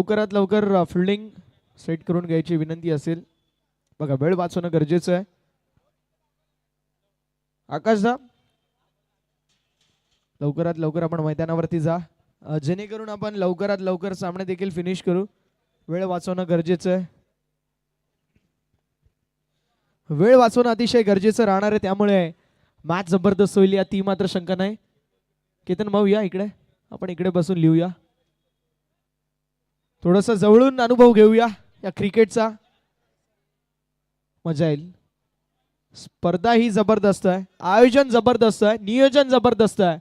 लवकरात लवकर fielding set करून घ्यायची विनंती असेल. बघा वेळ वाचवणं गरजेचं आहे. आकाशदा लवकरात लवकर आपण मैदानावरती जा, जेणेकरून आपण लवकरात लवकर सामने देखील फिनिश करू. वेळ वाचवणं गरजेचं आहे. वेळ वाचवणं अतिशय गरजेचं राहणार आहे. त्यामुळे मॅच जबरदस्त होईल या ती मात्र शंका नाही. केतन भाऊ या इकडे, आपण इकडे बसून लिहूया, थोडंसं जवळून अनुभव घेऊया या क्रिकेटचा. मजा येईल. स्पर्धा ही जबरदस्त आहे, आयोजन जबरदस्त आहे, नियोजन जबरदस्त आहे.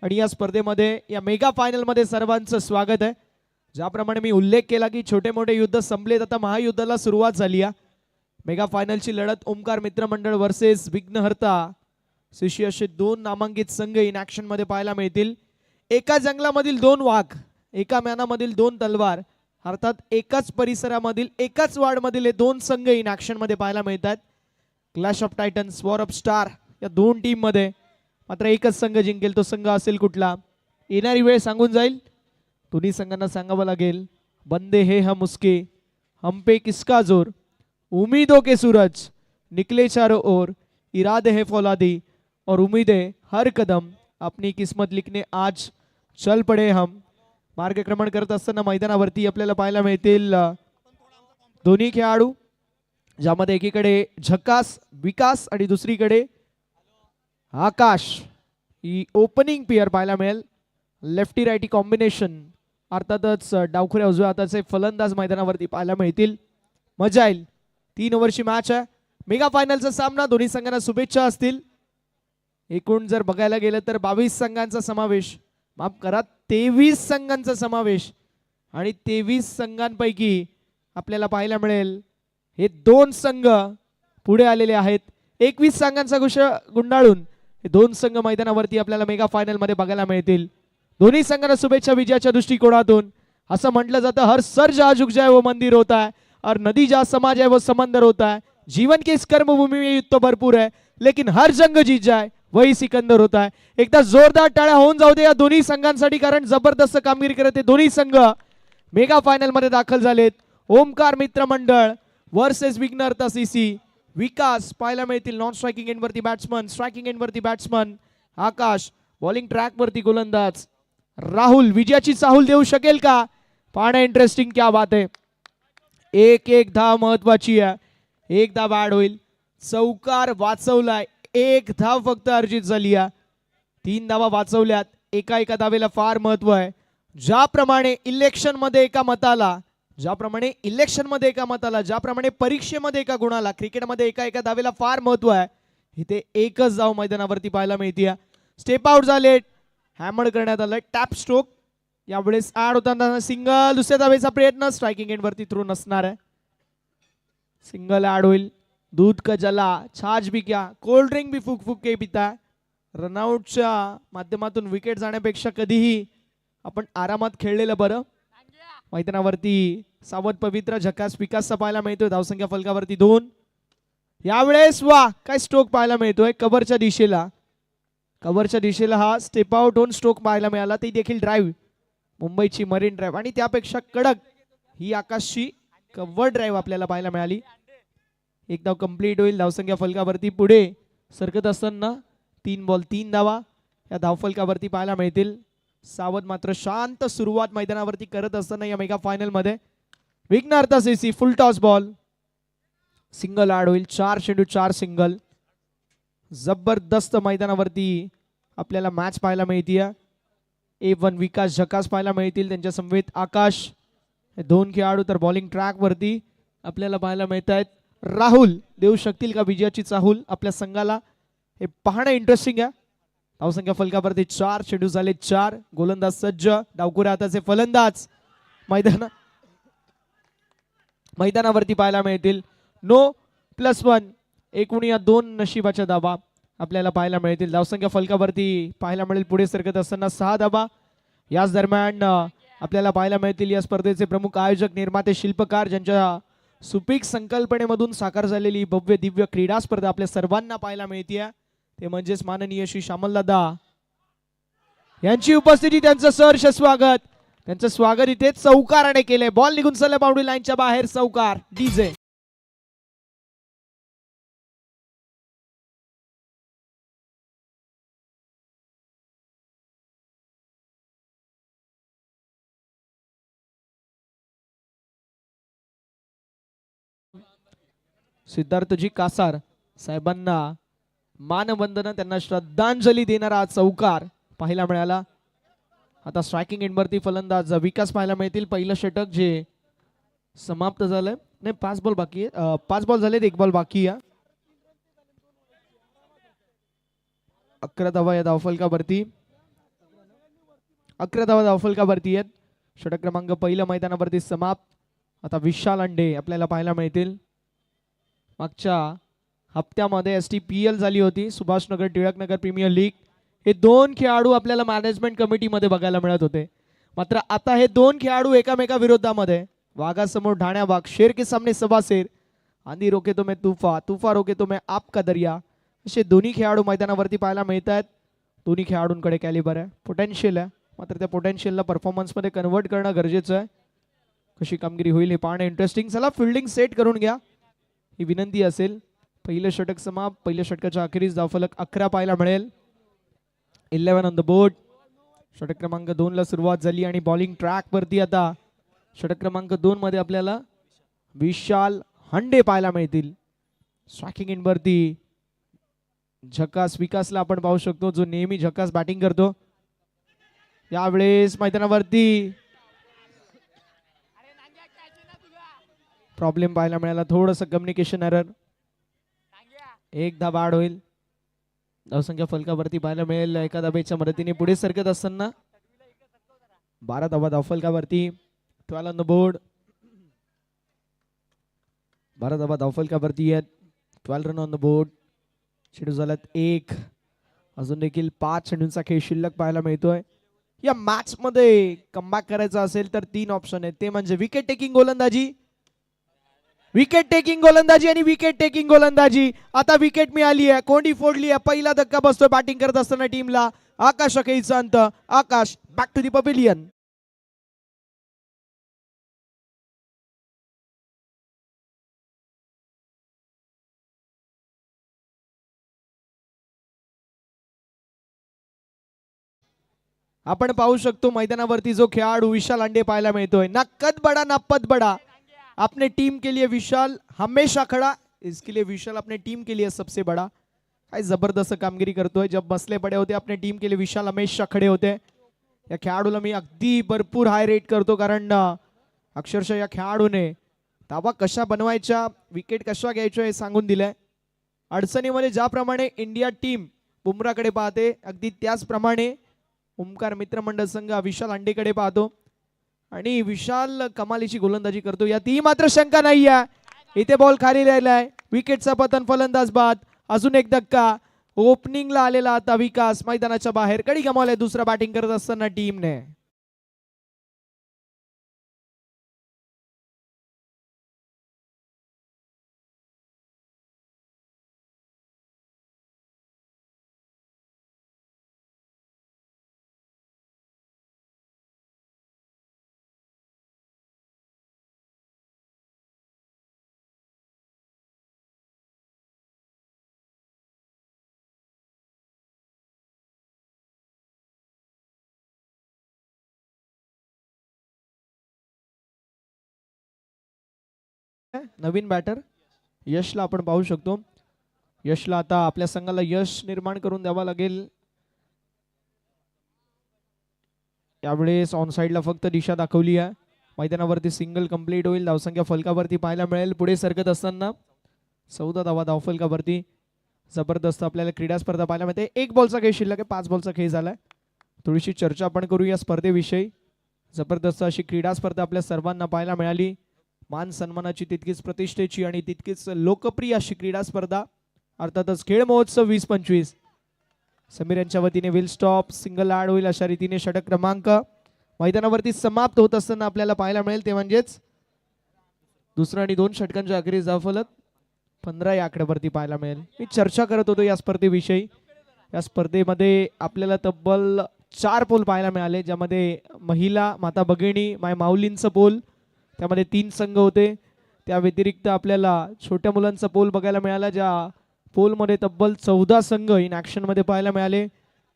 आणि या स्पर्धेमध्ये या मेगा फायनल मध्ये सर्वांचं स्वागत आहे. ज्याप्रमाणे मी उल्लेख केला की छोटे मोठे युद्ध संपलेत, आता महायुद्धाला सुरुवात झाली आहे. मेगा फायनलची लढत ओमकार मित्रमंडळ वर्सेस विघ्नहर्ता शिशी असे दोन नामांकित संघ इन ऍक्शन मध्ये पाहायला मिळतील. एका जंगलामधील दोन वाघ, एका म्यानामधील दोन तलवार, अर्थात एकाच परिसरामधील एकाच वार्डमधील हे दोन संघ इन ऍक्शन मध्ये पाहायला मिळतात. Clash of Titans, war of star या दोन टीम मध्ये मात्र एकच संघ जिंकेल. तो संघ असेल कुठला, येणारी वेळ सांगून जाईल. दोन्ही संघांना सांगावं लागेल. बंदे हे हम उसके, हम पे किसका जोर, उम्मीदों के सूरज निकले चारों ओर, इरादे है फौलादी और उम्मीदें हर कदम, अपनी किस्मत लिखने आज चल पडे हम. मार्गक्रमण करत असताना मैदानावरती आपल्याला पाहायला मिळतील दोन्ही खेळाडू, ज्यामध्ये एकीकडे झकास विकास आणि दुसरीकडे आकाश ही ओपनिंग पेअर पाहायला मिळेल. लेफ्टी राईटी कॉम्बिनेशन, अर्थातच डावखुऱ्या उजव्या हाताचे फलंदाज मैदानावरती पाहायला मिळतील. मजा येईल. 3 ओव्हरची मॅच आहे. मेगा फायनलचा सामना. दोन्ही संघांना शुभेच्छा असतील. एकूण जर बघायला गेलं तर 22 संघांचा समावेश, माफ करा 23 संघांचा समावेश, आणि 23 संघांपैकी आपल्याला पाहायला मिळेल हे 2 संघ पुढे आलेले आहेत. 21 संघांचा गुंडाळून हे 2 संघ मैदानावरती आपल्याला मेगा फायनल मध्ये बघायला मिळतील. दोन्ही संघांना शुभेच्छा विजयाच्या दृष्टिकोनातून. असं म्हटलं जातं हर सर जहाँ झुक जाए वो मंदिर होता है, और नदी जहाँ समा जाए वो समंदर होता है. जीवन के इस कर्मभूमि में युद्ध तो भरपूर है, लेकिन हर जंग जीत जाए वही सिकंदर होता है. एकदा जोरदार टाळ्या होऊन जाऊ दे या दोन्ही संघांसाठी, कारण जबरदस्त कामगिरी करत हे दोन्ही संघ मेगा फायनल मध्ये दाखल झालेत. ओमकार मित्र मंडळ वर्सेस विघ्नहर्ता सीसी. विकास पाहायला मिळतील नॉन स्ट्रायकिंग एंड वरती बॅट्समन, स्ट्रायकिंग एंड वरती बॅट्समन आकाश, बॉलिंग ट्रॅक वरती गोलंदाज राहुल. विजयाची चाहूल देऊ शकेल का, पाहणं इंटरेस्टिंग. क्या बात आहे. एक धाव महत्वाची आहे. एक धाव ऍड होईल. चौकार वाचवलाय, 1 धाव फक्त अर्जित झाली आहे. 3 धावा वाचवल्यात. एका धावेला फार महत्व आहे. ज्याप्रमाणे इलेक्शन मध्ये एका मताला, ज्याप्रमाणे परीक्षेमध्ये एका गुणाला, क्रिकेटमध्ये एका धावेला फार महत्व आहे. इथे एकच धाव मैदानावरती पाहायला मिळते. स्टेप आउट झाले, हॅमर करण्यात आलं. टॅप स्ट्रोक यावेळेस ऍड होताना सिंगल. दुसऱ्या धावेचा प्रयत्न, स्ट्रायकिंग एंड वरती थ्रो नसणार आहे. सिंगल ऍड होईल. दूध का जला छाछ भी क्या, कोल्ड ड्रिंक भी फूक फूक के पिता. रनआउटच्या माध्यमातून विकेट जाण्यापेक्षा कधीही आपण आरामात खेळलेलं बरं. मैदानावरती सावध पवित्र झकास विकासचा पाहायला मिळतोय. धावसंख्या फलकावरती 2. यावेळेस वा काय स्ट्रोक पाहायला मिळतोय कव्हरच्या दिशेला हा स्टेप आउट होऊन स्ट्रोक पाहायला मिळाला. ती देखील ड्राईव्ह, मुंबईची मरीन ड्राईव्ह, आणि त्यापेक्षा कडक ही आकाशची कव्हर ड्राईव्ह आपल्याला पाहायला मिळाली. एक धाव कंप्लीट होईल. धावसंख्या फलकावरती पुढे सरकत असताना 3 बॉल 3 धावा या धावफलकावरती पाहायला मिळतील. सावध मात्र शांत सुरुवात मैदानावरती करत असताना या मेगा फायनल मध्ये Vighnaharta CC full toss ball. Single add होईल. 4 चेंडू 4 सिंगल. जबरदस्त मैदानावरती आपल्याला मॅच पाहायला मिळते. A1 विकास झकास पाहायला मिळतील. त्यांच्या समवेत आकाश. हे 2 खेळाडू तर बॉलिंग ट्रॅक वरती आपल्याला पाहायला मिळत आहेत. राहुल देऊ शकतील का विजयाची चाहूल आपल्या संघाला, हे पाहणं इंटरेस्टिंग आहे. धावसंख्या फलकावरती 4 चेंडू झाले 4. गोलंदाज सज्ज, डावखुऱ्या हाताचे फलंदाज मैदानावरती पाहायला मिळतील. नो +1. एकूण या 2 नशिबाच्या धावा आपल्याला पाहायला मिळतील. धावसंख्या फलकावरती पाहायला मिळेल पुढे सरकत असताना 6 धावा. याच दरम्यान आपल्याला पाहायला मिळतील या स्पर्धेचे प्रमुख आयोजक, निर्माते, शिल्पकार, ज्यांच्या सुपीक संकल्पनेमधून साकार झालेली भव्य दिव्य क्रीडा स्पर्धा आपल्या सर्वांना पाहायला मिळते. ते म्हणजेच माननीय श्री श्यामलदादा यांची उपस्थिती, त्यांचं सहर्ष स्वागत. त्यांचं स्वागत इथे चौकाराने केले. बॉल निघून चालला बाउंड्री लाईनच्या बाहेर. चौकार डीजे. सिद्धार्थजी कासार साहेबांना मानवंदना, त्यांना श्रद्धांजली देणारा चौकार पाहायला मिळाला. आता स्ट्रायकिंग एंडवरती फलंदाज विकास पाहायला मिळतील. पहिलं षटक जे समाप्त झालंय. नाही, 5 बॉल बाकी आहे. 5 बॉल झालेत, 1 बॉल बाकी आहे. 11 धावा या धावफलकावरती. 11 धावा धावफलकावरती आहेत. षटक क्रमांक पहिलं मैदानावरती समाप्त. आता विशाल अंडे आपल्याला पाहायला मिळतील. मागच्या हप्त्यामध्ये STPL झाली होती, सुभाषनगर टिळकनगर प्रीमियर लीग. हे 2 खेळाडू आपल्याला मॅनेजमेंट कमिटीमध्ये बघायला मिळत होते. मात्र आता हे 2 खेळाडू एकामेका विरोधामध्ये. वाघासमोर ढाण्या वाघ, शेर के सामने सवा शेर, आंधी रोके तो मैं तूफा, तूफा रोके तो मैं आपका दरिया, असे दोन्ही खेळाडू मैदानावरती पाहायला मिळत आहेत. दोन्ही खेळाडूंकडे कॅलिबर आहे, पोटेन्शियल आहे. मात्र त्या पोटेन्शियलला परफॉर्मन्समध्ये कन्वर्ट करणं गरजेचं आहे. कशी कामगिरी होईल हे पाहणं इंटरेस्टिंग. चला फिल्डिंग सेट करून घ्या ही विनंती असेल. पहिलं षटक समाप्त. पहिल्या षटकाच्या अखेरीस धावफलक 11 पाहायला मिळेल. 11 ऑन द बोर्ड. षटक क्रमांक 2 ला सुरुवात झाली आणि बॉलिंग ट्रॅक वरती आता षटक क्रमांक 2 मध्ये आपल्याला विशाल हंडे पाहायला मिळतील. स्ट्रायकिंग एंड वरती झकास विकासला आपण पाहू शकतो, जो नेहमी झकास बॅटिंग करतो. यावेळेस मैदानावरती प्रॉब्लेम पाहायला मिळाला, थोडंसं कम्युनिकेशन एरर. 1 धावा बाद होईल. धावसंख्या फलकावरती पाहायला मिळेल. एका धावेच्या मदतीने पुढे सरकत असताना 12 धावा धावफलकावरती. 12 ऑन द बोर्ड. 12 धावा धावफलकावरती आहेत. 12 रन ऑन द बोर्ड. चेंडू झाल्यात 1. अजून देखील 5 चेंडूंचा खेळ शिल्लक पाहायला मिळतोय. या मॅच मध्ये कमबॅक करायचा असेल तर 3 ऑप्शन आहेत, ते म्हणजे विकेट टेकिंग गोलंदाजी, विकेट टेकिंग गोलंदाजी आणि विकेट टेकिंग गोलंदाजी. आता विकेट मिळाली आहे, कोंडी फोडली आहे. पहिला धक्का बसतोय बॅटिंग करत असताना टीमला. आकाश अखेरीचा अंत. आकाश बॅक टू दी पवेलियन. आपण पाहू शकतो मैदानावरती जो खेळाडू विशाल अंडे पाहायला मिळतोय. ना कद बडा ना पद बडा, अपने टीम के लिए विशाल हमेशा खड़ा. इसके लिए विशाल अपने टीम के लिए सबसे बड़ा. काय जबरदस्त कामगिरी करतोय. जब मसले पडे होते अपने टीम के लिए विशाल हमेशा खडे होते. या खेळाडूला मी अगदी भरपूर हाय रेट करतो, कारण अक्षरशः या खेळाडूने धावा कशा बनवायच्या, विकेट कशा घ्यायच्या हे सांगून दिलंय. अडचणीमध्ये ज्याप्रमाणे इंडिया टीम बुमराकडे पाहते, अगदी त्याचप्रमाणे ओमकार मित्रमंडळ संघ विशाल अंडेकडे पाहतो आणि विशाल कमालीची गोलंदाजी करतो, यातही मात्र शंका नाही आहे. इथे बॉल खाली राहिलाय. विकेटचा पतन, फलंदाज बाद. अजून एक धक्का. ओपनिंगला आलेला आता विकास मैदानाच्या बाहेर. कडी गमावलाय दुसरा बॅटिंग करत असताना टीमने. नवीन बॅटर यशला आपण पाहू शकतो. यशला आता आपल्या संघाला यश निर्माण करून द्यावा लागेल. यावेळेस ऑन साइडला फक्त दिशा दाखवली आहे. मैदानावरती सिंगल कंप्लीट होईल. धावसंख्या फलकावरती पाहायला मिळेल. पुढे सरकत असताना 14 धावा धावफलकावरती. जबरदस्त आपल्याला क्रीडा स्पर्धा पाहायला मिळते. 1 बॉलचा खेळ शिल्लक आहे, 5 बॉलचा खेळ झालाय. थोडीशी चर्चा आपण करू या स्पर्धेविषयी. जबरदस्त अशी क्रीडा स्पर्धा आपल्या सर्वांना पाहायला मिळाली. मान सन्मानाची, तितकीच प्रतिष्ठेची आणि तितकीच लोकप्रिय अशी क्रीडा स्पर्धा, अर्थातच खेळ महोत्सव 2025. समीर यांच्या वतीने विल स्टॉप, सिंगल ऍड होईल अशा रीतीने षटक क्रमांक मैदानावरती समाप्त होत असताना आपल्याला पाहायला मिळेल, ते म्हणजेच दुसरा आणि 2 षटकांच्या अखेरीस धावफलक 15 या आकड्यावरती पाहायला मिळेल. मी चर्चा करत होतो या स्पर्धेविषयी. या स्पर्धेमध्ये आपल्याला तब्बल 4 पोल पाहायला मिळाले, ज्यामध्ये महिला, माता भगिनी, माय माऊलींचं पोल त्यामध्ये 3 संघ होते. त्या व्यतिरिक्त आपल्याला छोट्या मुलांचा पोल बघायला मिळाला, ज्या पोलमध्ये तब्बल 14 संघ इन ॲक्शनमध्ये पाहायला मिळाले.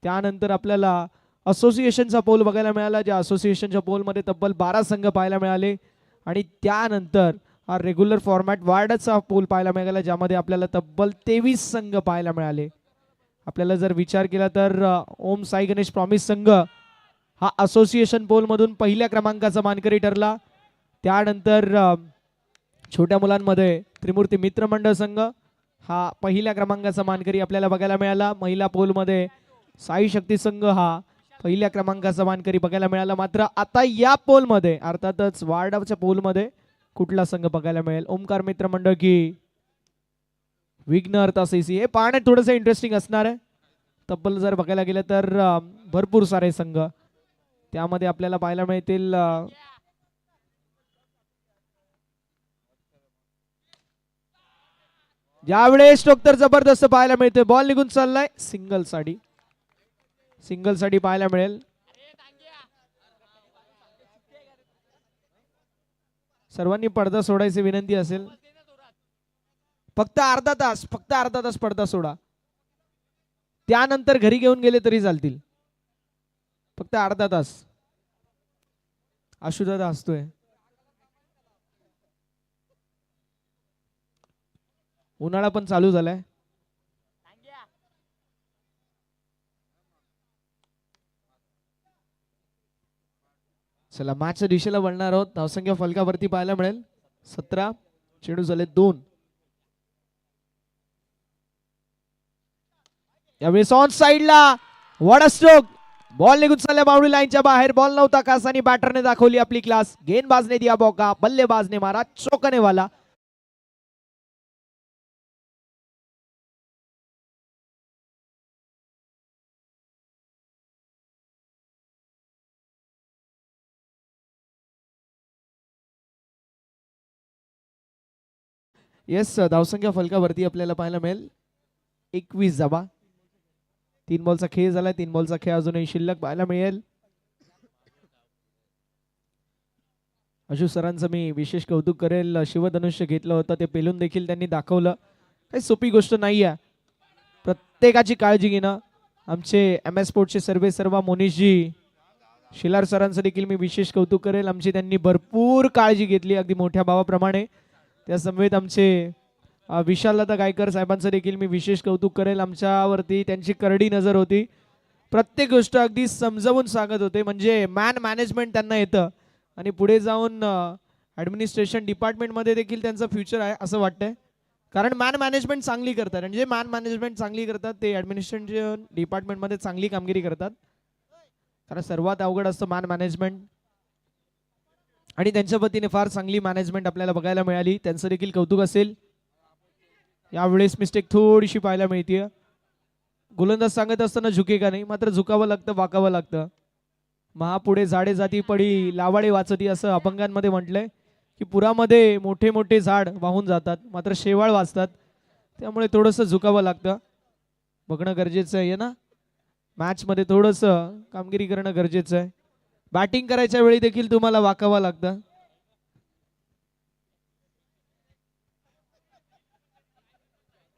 त्यानंतर आपल्याला असोसिएशनचा पोल बघायला मिळाला, ज्या असोसिएशनच्या पोलमध्ये तब्बल 12 संघ पाहायला मिळाले. आणि त्यानंतर हा रेग्युलर फॉर्मॅट वार्डचा पोल पाहायला मिळाला, ज्यामध्ये आपल्याला तब्बल 23 संघ पाहायला मिळाले. आपल्याला जर विचार केला तर ओम साई गणेश प्रॉमिस संघ हा असोसिएशन पोलमधून पहिल्या क्रमांकाचा मानकरी ठरला. त्यानंतर छोट्या मुलांमध्ये त्रिमूर्ती मित्रमंडळ संघ हा पहिल्या क्रमांकाचा मानकरी आपल्याला बघायला मिळाला. महिला पोलमध्ये साई शक्ती संघ हा पहिल्या क्रमांकाचा मानकरी बघायला मिळाला. मात्र आता या पोलमध्ये अर्थातच वार्डाच्या पोलमध्ये कुठला संघ बघायला मिळेल, ओमकार मित्रमंडळ की विघ्न अर्था सीसी, हे पाहण्यात थोडंसं इंटरेस्टिंग असणार आहे. तब्बल जर बघायला गेलं तर भरपूर सारे संघ त्यामध्ये आपल्याला पाहायला मिळतील. यावेळेस स्ट्रोक तर जबरदस्त पाहायला मिळते. बॉल निघून चाललाय, सिंगल साठी पाहायला मिळेल. सर्वांनी पडदा सोडायची विनंती असेल. फक्त अर्धा तास पडदा सोडा, त्यानंतर घरी घेऊन गेले तरी चालतील. फक्त अर्धा तास. आशुदादा हसतोय. उन्हाळा पण चालू झालाय. चला मॅचच्या दिशेला वळणार आहोत. धावसंख्या फलकावरती पाहायला मिळेल 17, चेंडू झाले 2. यावेळेस ऑन साइडला वॉट अ स्ट्रोक. बॉल निघून चालल्या बाउंड्री लाईनच्या बाहेर. बॉल नव्हता कासानी बॅटरने दाखवली आपली क्लास. गेंदबाजने दिया मौका, बल्लेबाजने मारा चौकने वाला. येस, धावसंख्या फलकावरती आपल्याला पाहायला मिळेल 21 धावा. 3 बॉलचा खेळ झालाय. 3 बॉलचा खेळ अजूनही शिल्लक पाहायला मिळेल. अशू सरांचं मी विशेष कौतुक करेल. शिवधनुष्य घेतलं होतं ते पेलून देखील त्यांनी दाखवलं. काही सोपी गोष्ट नाही आहे. प्रत्येकाची काळजी घेणं. आमचे एम एस स्पोर्ट्सचे सर्व मोनिशजी शिलार सरांचं देखील मी विशेष कौतुक करेल. आमची त्यांनी भरपूर काळजी घेतली अगदी मोठ्या भावाप्रमाणे. त्या समवेत आमचे विशाललता गायकर साहेबांचं देखील मी विशेष कौतुक करेल. आमच्यावरती त्यांची करडी नजर होती. प्रत्येक गोष्ट अगदी समजावून सांगत होते. म्हणजे मॅन मॅनेजमेंट त्यांना येतं आणि पुढे जाऊन ॲडमिनिस्ट्रेशन डिपार्टमेंटमध्ये देखील त्यांचं फ्युचर आहे असं वाटतंय. कारण मॅन मॅनेजमेंट चांगली करतात आणि जे मॅन मॅनेजमेंट चांगली करतात ते ॲडमिनिस्ट्रेशन डिपार्टमेंटमध्ये चांगली कामगिरी करतात. कारण सर्वात अवघड असतं मॅन मॅनेजमेंट आणि त्यांच्या वतीने फार चांगली मॅनेजमेंट आपल्याला बघायला मिळाली. त्यांचं देखील कौतुक असेल. यावेळेस मिस्टेक थोडीशी पाहायला मिळते. गोलंदाज सांगत असताना झुकेगा नाही, मात्र झुकावं लागतं, वाकावं लागतं. महापुढे झाडे जाती पडी लावाडे वाचती असं अभंगांमध्ये म्हटलंय की पुरामध्ये मोठे मोठे झाड वाहून जातात मात्र शेवाळ वाचतात. त्यामुळे थोडंसं झुकावं लागतं. बघणं गरजेचं आहे ना. मॅचमध्ये थोडंसं कामगिरी करणं गरजेचं आहे. बॅटिंग करायच्या वेळी देखील तुम्हाला वाकावं लागतं.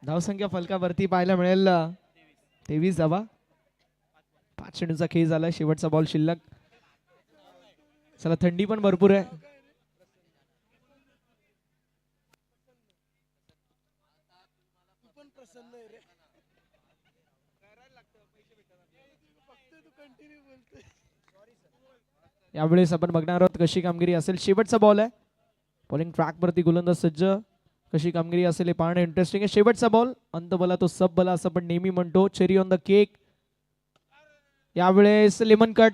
धावसंख्या फलकावरती पाहायला मिळेल 23 धावा. 5 चेंडूचा खेळ झाला. शेवटचा बॉल शिल्लक. चला थंडी पण भरपूर आहे. यावेळेस आपण बघणार आहोत कशी कामगिरी असेल. शेवटचा बॉल आहे. बॉलिंग ट्रॅक वरती गोलंदाज सज्ज. कशी कामगिरी असेल हे पाहणं इंटरेस्टिंग आहे. शेवटचा बॉल. अंत बला तो सब बला असं पण नेहमी म्हणतो. Cherry on the cake. यावेळेस लेमन कट,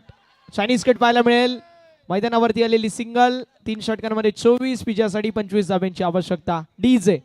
चायनीज कट पाहायला मिळेल. मैदानावरती आलेली सिंगल. 3 षटकांमध्ये 24, पिजासाठी 25 धाब्यांची आवश्यकता. डीजे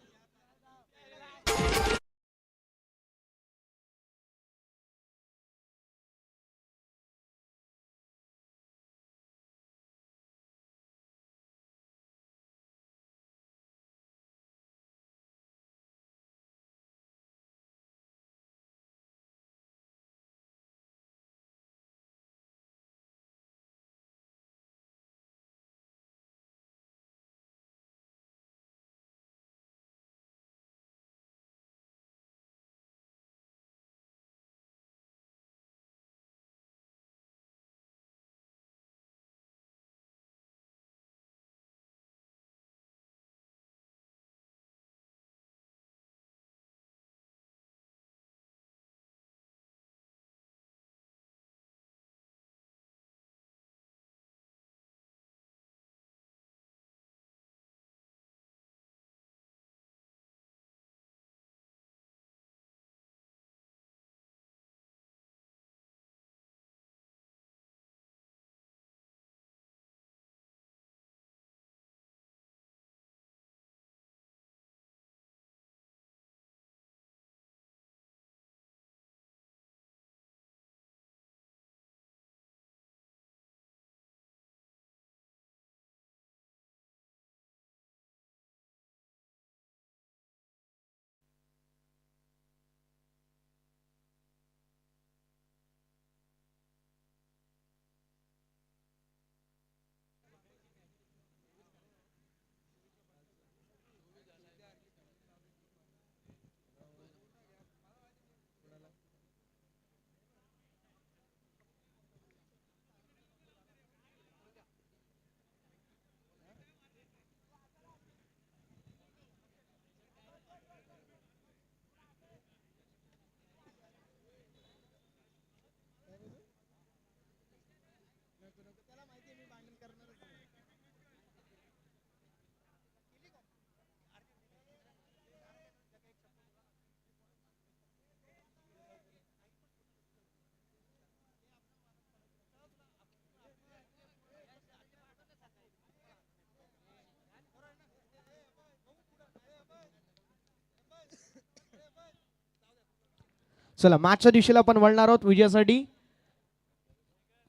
चला मॅचच्या दिशेला आपण वळणार आहोत विजयासाठी.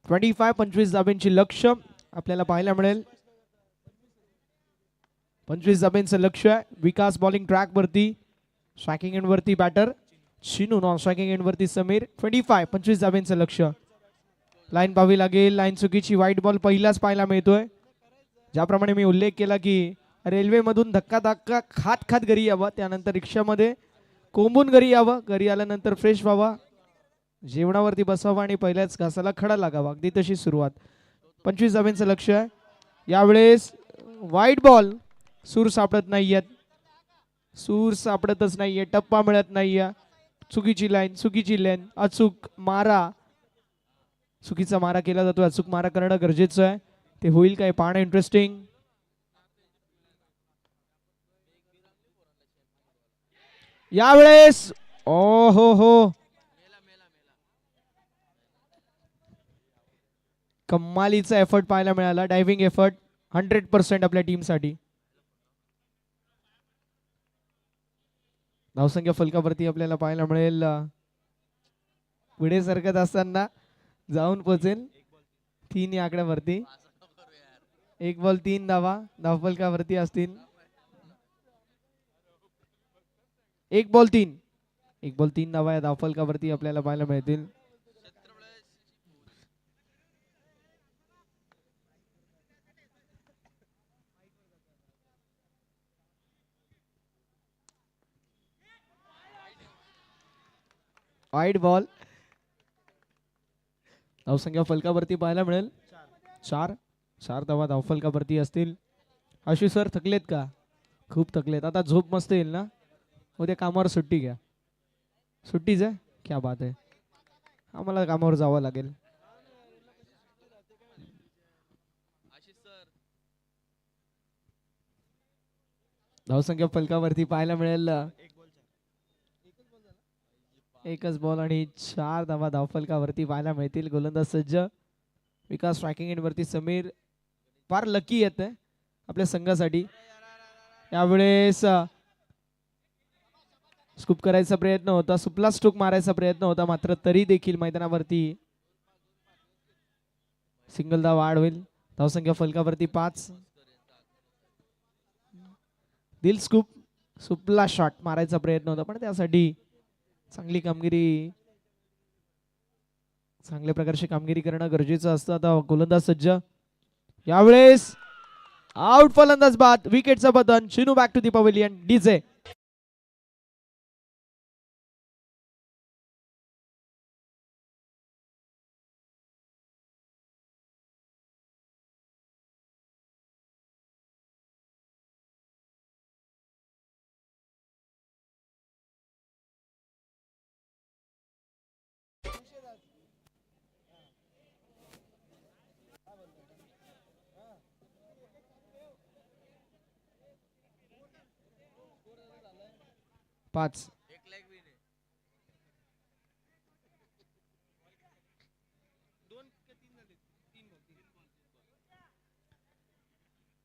25 धाब्यांची लक्ष्य आपल्याला पाहायला मिळेल. 25 धाब्यांचं लक्ष्य आहे. विकास बॉलिंग ट्रॅक वरती, स्ट्रायकिंग एंड वरती batter Chinu, non striking end वरती समीर. 25 धाब्यांचं लक्ष्य. लाईन पाहावी लागेल. लाईन चुकीची, वाईट बॉल पहिलाच पाहायला मिळतोय. ज्याप्रमाणे मी उल्लेख केला की रेल्वेमधून धक्का धक्का खात खात घरी यावं, त्यानंतर रिक्षामध्ये कोंबून घरी यावं, घरी आल्यानंतर फ्रेश व्हावा, जेवणावरती बसावं आणि पहिल्याच घासाला खडा लागावा, अगदी तशी सुरुवात. 25 धाब्यांचं लक्ष आहे. यावेळेस वाईट बॉल, सूर सापडत नाहीयेत, सूर सापडतच नाहीये, टप्पा मिळत नाहीये. चुकीची लाईन, चुकीची लेन, अचूक मारा, चुकीचा मारा केला जातो. अचूक मारा करणं गरजेचं आहे. ते होईल काय पाहणं इंटरेस्टिंग. यावेळेस ओ हो कमालीचा एफर्ट पाहायला मिळाला. डायव्हिंग एफर्ट 100% आपल्या टीमसाठी. धावसंख्या फलकावरती आपल्याला पाहायला मिळेल. पुढे सरकत असताना जाऊन पोहोचेल 3 या आकड्यावरती. 1 बॉल 3 धावा धावफलकावरती असतील. 1 बॉल 3 धावा या धावफलकावरती आपल्याला पाहायला मिळतील. वाईट बॉल. धावसंख्या फलकावरती पाहायला मिळेल 4 धावा धावफलकावरती असतील. आशु सर थकलेत का? खूप थकलेत. आता झोप मस्त येईल ना. उद्या कामावर सुट्टी घ्या. सुट्टीच आहे, क्या बात आहे. आम्हाला कामावर जावं लागेल. धावसंख्या फलकावरती पाहायला मिळेल 1च बॉल आणि 4 धावा धावफलकावरती पाहायला मिळतील. गोलंदाज सज्ज. विकास स्ट्रायकिंग एंड वरती समीर. फार लकी येत आहे आपल्या संघासाठी. यावेळेस स्कूप करायचा प्रयत्न होता, सुपला स्टोक मारायचा प्रयत्न होता, मात्र तरी देखील मैदानावरती सिंगल धाव वाढ होईल. धावसंख्या फलकावरती 5. दिल स्कूप, सुपला शॉट मारायचा प्रयत्न होता, पण त्यासाठी चांगली कामगिरी, चांगल्या प्रकारची कामगिरी करणं गरजेचं असतं. आता गोलंदाज सज्ज. यावेळेस आउट फलंदाज बाद. विकेटचं बदन. Chinu back to the pavilion. DJ. पाच.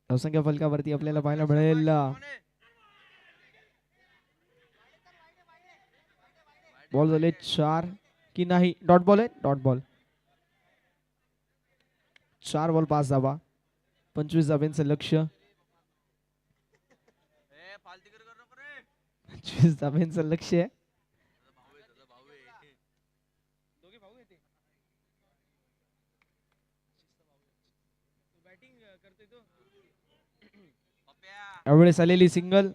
धावसंख्या फलकावरती आपल्याला पाहायला मिळेल बॉल झाले 4 की नाही. डॉट बॉल आहे. Dot ball. 4 बॉल 5 धावा. 25 धाब्यांचं लक्ष. 25 धाब्यांचं लक्ष आहे. यावेळेस आलेली सिंगल.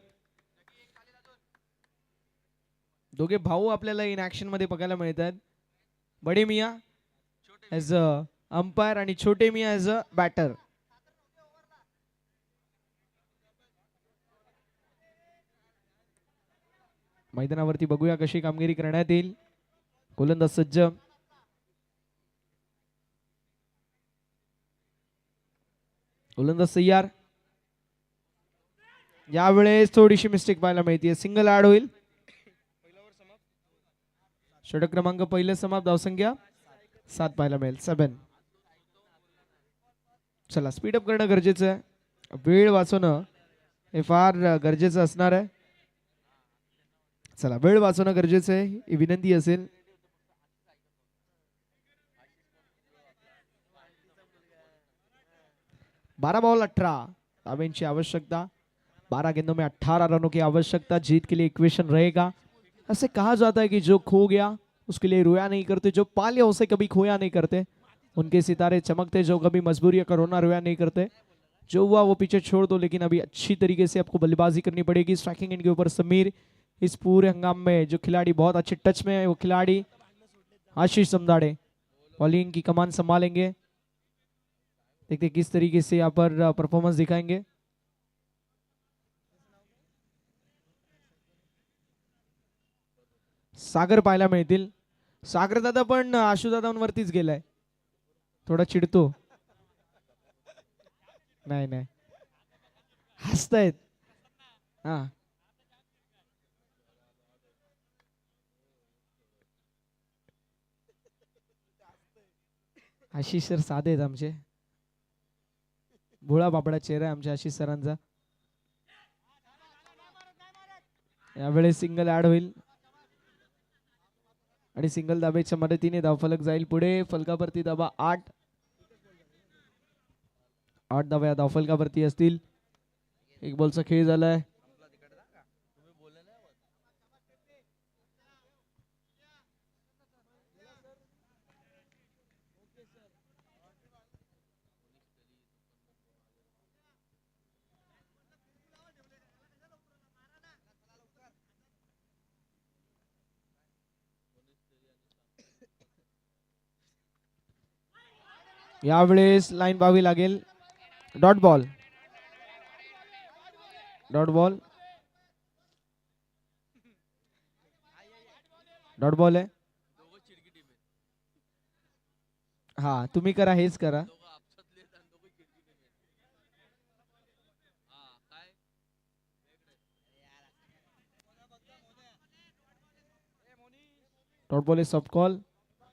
दोघे भाऊ आपल्याला इन ऍक्शन मध्ये बघायला मिळतात. बडे मिया ऍज अ अंपायर आणि छोटे मिया ऍज अ बॅटर. मैदानावरती बघूया कशी कामगिरी करण्यात येईल. गोलंदाज सज्ज. गोलंदाज तयार. यावेळेस थोडीशी मिस्टेक पाहायला मिळते. सिंगल ऍड होईल. षटक क्रमांक पहिले समाप्त. धावसंख्या 7 पाहायला मिळेल. 7. चला स्पीडअप करणं गरजेचं आहे. वेळ वाचवणं हे फार गरजेचं असणार आहे. चला वेळ वाचवणं गरजेचं आहे ही विनंती असेल. 12 बॉल 18 धावेंची आवश्यकता, 12 गेंदों में 18 रनों की आवश्यकता, जीत के लिए इक्वेशन रहेगा। ऐसे कहा जाता है कि जो खो गया उसके लिए रोया नहीं करते, जो पा लिया उसे कभी खोया नहीं करते। उनके सितारे चमकते, जो कभी मजबूरी का रोना रोया नहीं करते। जो हुआ वो पीछे छोड़ दो, लेकिन अभी अच्छी तरीके से आपको बल्लेबाजी करनी पड़ेगी। स्ट्राइकिंग एंड के ऊपर समीर, इस पूरे हंगाम में जो खिलाड़ी बहुत अच्छे टच में है वो खिलाड़ी आशीष समदाड़े बॉलिंग की कमान संभालेंगे। देखते किस तरीके से यहाँ पर परफॉर्मेंस दिखाएंगे। सागर पाहायला मिळतील। सागर दादा पण आशु दादांवरतीच गेलाय, थोडा चिडतो। नाही नाही हसतायत। हा आशिष सर साधे आहेत आमचे, भोळा बापडा चेहरा आहे आमच्या आशिष सरांचा। यावेळेस सिंगल ऍड होईल आणि सिंगल दाब्याच्या मदतीने धावफलक जाईल पुढे। फलकावरती धावा 8 धावा या धावफलकावरती असतील। एक बॉलचा खेळ झालाय। यावेळेस लाईन पाहावी लागेल। Dot ball, dot ball, dot ball आहे। हा तुम्ही करा, हेच करा। डॉट बॉल आहे, सॉफ्ट कॉल।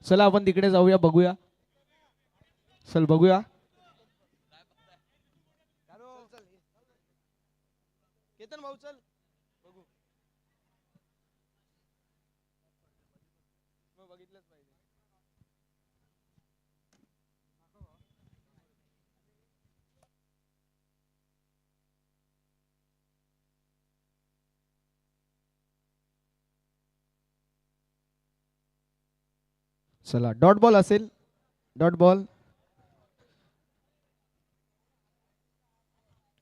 चला आपण तिकडे जाऊया, बघूया। चल बघूया। केतन भाऊ चल बघू, बघितलंच पाहिजे। चला डॉट बॉल असेल, डॉट बॉल।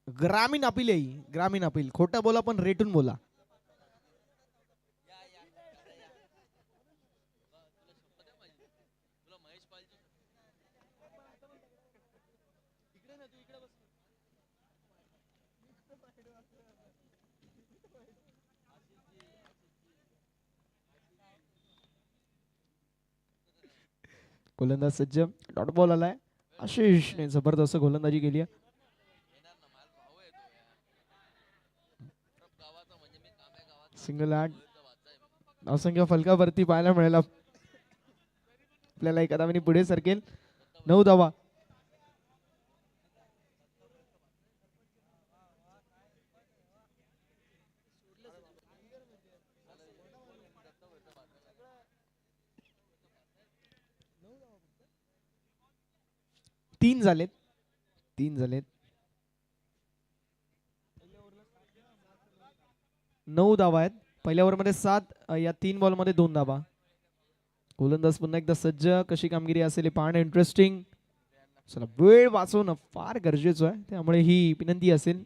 ग्रामीण अपील आहे, ग्रामीण अपील। खोटा बोला पण रेटून बोला। गोलंदाज सज्ज, डॉट बॉल आलाय। आशिष ने जबरदस्त गोलंदाजी केली आहे। सिंगल आठ धावसंख्या फलकावरती पाहायला मिळेल आपल्याला। एका धावेने पुढे सरकेल, 9 धावा। तीन झालेत, 9 धावा आहेत। पहिल्या ओव्हर मध्ये 7, या 3 बॉल मध्ये 2 धावा। गोलंदाज पुन्हा एकदा सज्ज, कशी कामगिरी असेल पाहणं इंटरेस्टिंग। चला वेळ वाचवणं फार गरजेचं आहे, त्यामुळे ही विनंती असेल।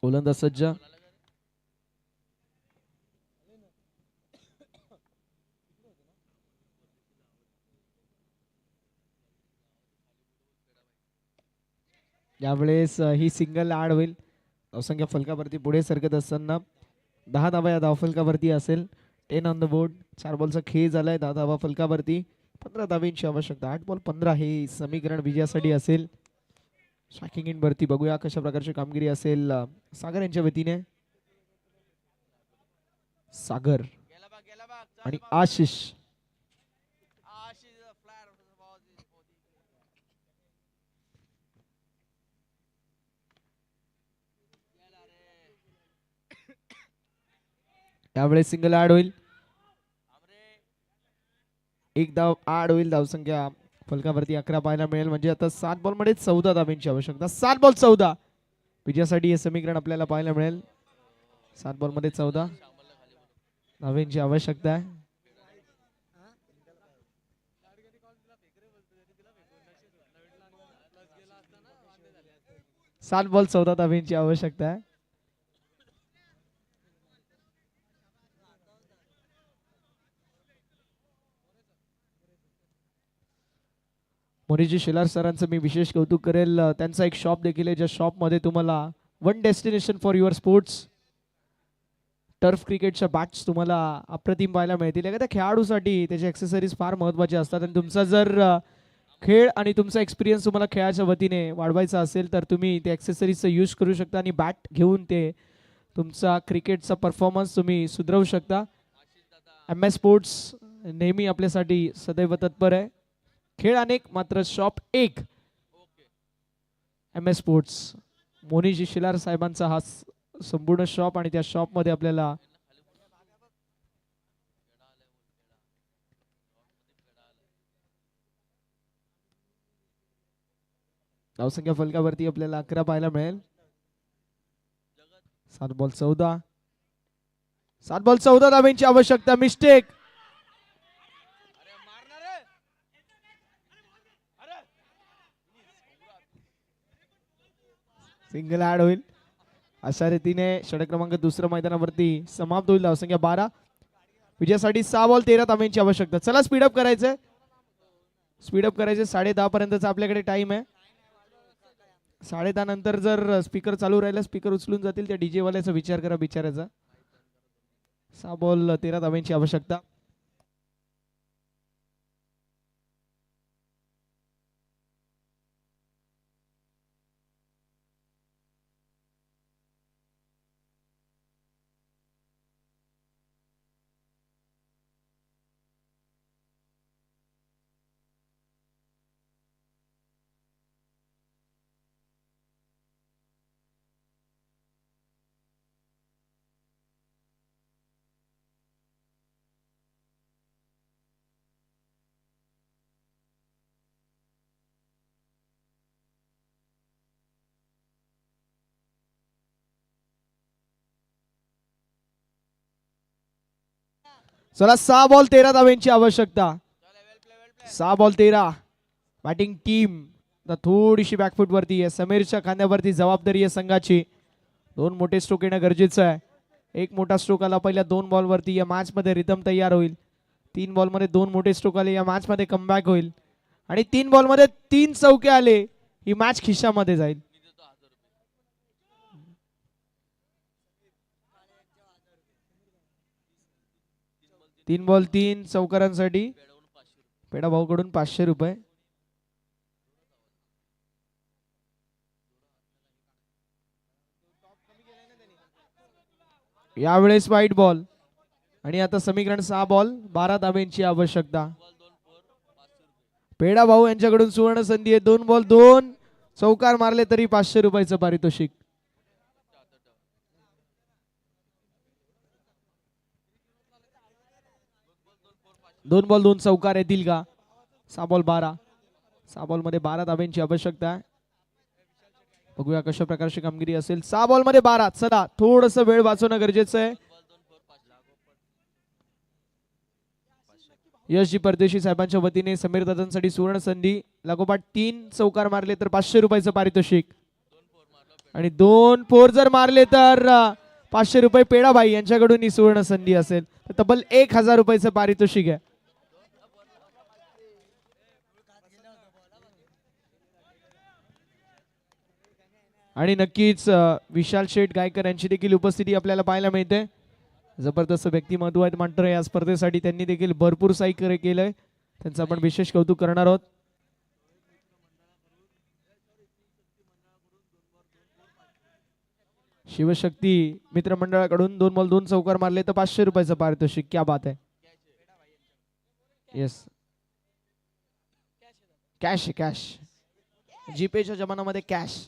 गोलंदाज सज्ज, यावेळेस ही सिंगल ऍड होईल। धावसंख्या फलकावरती पुढे सरकत असताना 10 धावा या धावफलकावरती असेल। 10 ऑन द बोर्ड। 4 बॉलचा खेळ झालाय, 10 धावा फलकावरती, 15 धावेंची आवश्यकता। 8 बॉल 15 हे समीकरण विजयासाठी असेल। स्ट्रायकिंग इन वरती बघूया कशा प्रकारची कामगिरी असेल सागर यांच्या वतीने। सागर आणि आशिष। यावेळेस सिंगल ऍड होईल, एक धाव ऍड होईल। धावसंख्या फलकावरती 11 पाहायला मिळेल, म्हणजे आता 7 बॉल मध्ये 14 धाब्यांची आवश्यकता. 7 बॉल 14 विजयासाठी हे समीकरण आपल्याला पाहायला मिळेल. 7 बॉल मध्ये 14 धाब्यांची आवश्यकता आहे. 7 बॉल 14 धाब्यांची आवश्यकता आहे. मोनीजी शेलार सरांचं मी विशेष कौतुक करेल. त्यांचा एक शॉप देखील आहे, ज्या शॉपमध्ये तुम्हाला one destination for your sports turf क्रिकेटच्या बॅट्स तुम्हाला अप्रतिम पाहायला मिळतील. एखाद्या खेळाडूसाठी त्याचे ॲक्सेसरीज फार महत्त्वाचे असतात आणि तुमचा जर खेळ आणि तुमचा एक्सपिरियन्स तुम्हाला खेळाच्या वतीने वाढवायचा असेल तर तुम्ही ते ॲक्सेसरीजचा यूज करू शकता आणि बॅट घेऊन ते तुमचा क्रिकेटचा परफॉर्मन्स तुम्ही सुधारवू शकता. MS स्पोर्ट्स नेहमी आपल्यासाठी सदैव तत्पर आहे. खेळ अनेक मात्र शॉप एक. MS स्पोर्ट्स मोनीजी शिलार साहेबांचा हा संपूर्ण शॉप आणि त्या शॉप मध्ये आपल्याला धावसंख्या फलकावरती आपल्याला 11 पाहायला मिळेल. 7 बॉल 14 7 बॉल 14 धाब्यांची आवश्यकता. मिस्टेक. सिंगल ऍड होईल. अशा रीतीने षटक क्रमांक दुसऱ्या मैदानावरती समाप्त होईल. धावसंख्या 12 विजयासाठी 6 बॉल 13 धाब्यांची आवश्यकता. चला स्पीडअप करायचंय. स्पीडअप करायचे. 10:30 पर्यंतचा आपल्याकडे टाइम आहे. 10:30 नंतर जर स्पीकर चालू राहिला स्पीकर उचलून जातील. त्या डीजे वाल्याचा विचार करा बिचारायचा. 6 बॉल 13 धाब्यांची आवश्यकता. चला 6 बॉल 13 धाब्यांची आवश्यकता. 6 बॉल 13. बॅटिंग टीम थोडीशी बॅकफूट वरती आहे. समीरच्या खांद्यावरती जबाबदारी आहे संघाची. 2 मोठे स्ट्रोक येणं गरजेचं आहे. एक मोठा स्ट्रोक आला पहिल्या 2 बॉल वरती या मॅच मध्ये रिदम तयार होईल. 3 बॉल मध्ये 2 मोठे स्ट्रोक आले या मॅच मध्ये कमबॅक होईल आणि 3 बॉल मध्ये 3 चौके आले ही मॅच खिशामध्ये जाईल. 3 बॉल 3 चौकारांसाठी पेडा भाऊ कडून 500 रुपये. यावेळेस वाईट बॉल आणि आता समीकरण 6 बॉल 12 धाब्यांची आवश्यकता. पेडा भाऊ यांच्याकडून सुवर्ण संधी आहे. 2 बॉल 2 चौकार मारले तरी 500 रुपयाचं पारितोषिक. दोन बॉल 2 चौकार येतील का. 6 बॉल 12. 6 बॉल मध्ये 12 धाब्यांची आवश्यकता आहे. बघूया कशा प्रकारची कामगिरी असेल. 6 बॉल मध्ये 12. चला थोडस वेळ वाचवणं गरजेचं आहे. यशजी परदेशी साहेबांच्या वतीने समीर दादांसाठी सुवर्ण संधी. लागोपाठ 3 चौकार मारले तर 500 रुपयाचं पारितोषिक आणि 2 फोर जर मारले तर 500 रुपये पेडाभाई यांच्याकडून ही सुवर्ण संधी असेल. तब्बल 1000 रुपयाचं पारितोषिक आहे. आणि नक्कीच विशाल शेठ गायकर यांची देखील उपस्थिती आपल्याला पाहायला मिळते. जबरदस्त व्यक्तिमत्व आहेत मात्र या स्पर्धेसाठी त्यांनी देखील भरपूर साहित्य केलंय. त्यांचं आपण विशेष कौतुक करणार आहोत. शिवशक्ती मित्रमंडळाकडून 2 बॉल 2 चौकार मारले तर 500 रुपयाचं पारितोषिक. क्या बात आहे. येस कॅश कॅश जीपेच्या जमान्यामध्ये कॅश.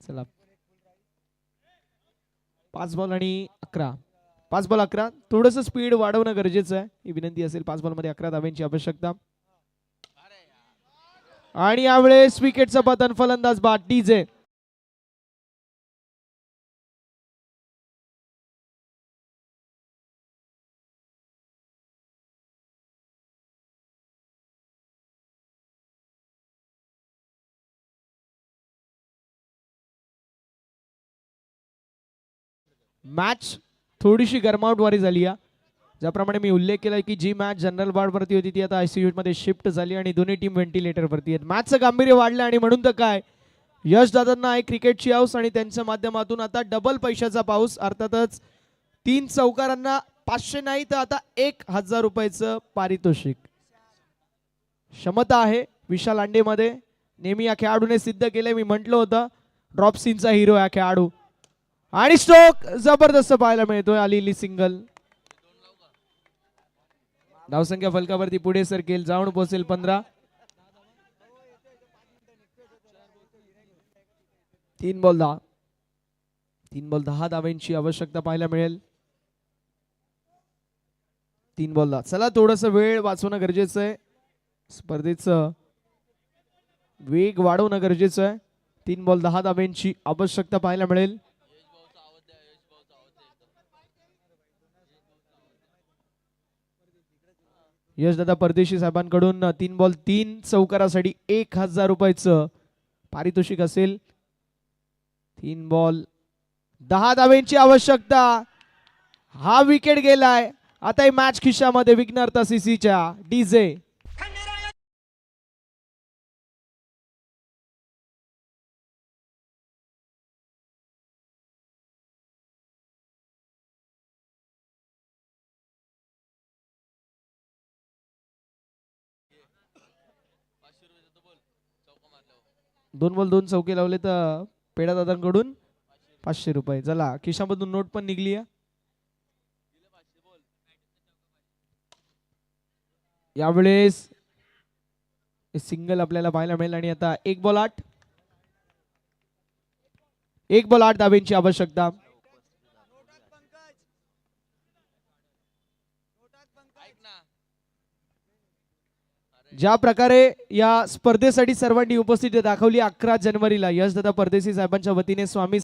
चला 5 बॉल आणि 11. 5 बॉल 11. थोडंसं स्पीड वाढवणं गरजेचं आहे, ही विनंती असेल. 5 बॉल मध्ये 11 धाव्यांची आवश्यकता. आणि यावेळेस विकेटचं पतन, फलंदाज बाद डीजे. मॅच थोडीशी गरमावटवारी झाली आहे. ज्याप्रमाणे मी उल्लेख केला की जी मॅच जनरल वॉर्डवरती होती ती आता आयसीयू मध्ये शिफ्ट झाली आणि दोन्ही टीम व्हेंटिलेटरवरती आहेत. मॅचचं गांभीर्य वाढलं आणि म्हणून तर काय, यश दादांना आहे क्रिकेटची हाऊस आणि त्यांच्या माध्यमातून आता डबल पैशाचा पाऊस. अर्थातच 3 चौकारांना 500 नाही तर आता 1000 रुपयाचं पारितोषिक. क्षमता आहे विशाल अंडेमध्ये, नेहमी या खेळाडूने सिद्ध केले. मी म्हटलं होतं ड्रॉप सीनचा हिरो या खेळाडू. आणि स्ट्रोक जबरदस्त पाहायला मिळतोय, आलेली सिंगल. धावसंख्या फलकावरती पुढे सरकेल, जाऊन पोहोचेल 15. 3 बॉल 10. 3 बॉल 10 धाव्यांची आवश्यकता पाहायला मिळेल. 3 बॉल 10. चला थोडस वेळ वाचवणं गरजेचं आहे, स्पर्धेचं वेग वाढवणं गरजेचं आहे. 3 बॉल 10 धाव्यांची आवश्यकता पाहायला मिळेल. यशदादा परदेशी साहेबांकडून 3 बॉल 3 चौकारासाठी 1000 रुपयाचं पारितोषिक असेल. 3 बॉल 10 धाव्यांची आवश्यकता. हा विकेट गेलाय. आता ही मॅच खिशामध्ये विघ्नहर्ता सीसीच्या डीजे. दोन बॉल 2 चौके लावले तर पेडा दादांकडून 500 रुपये. चला खिशामधून नोट पण निघली आहे. यावेळेस सिंगल आपल्याला पाहायला मिळेल आणि आता 1 बॉल 8. 1 बॉल 8 धाब्यांची आवश्यकता. ज्या प्रकारे या स्पर्धेसाठी सर्वांनी उपस्थिती दाखवली 11 जानेवारीला यशदादा परदेशी साहेबांच्या वतीने स्वामी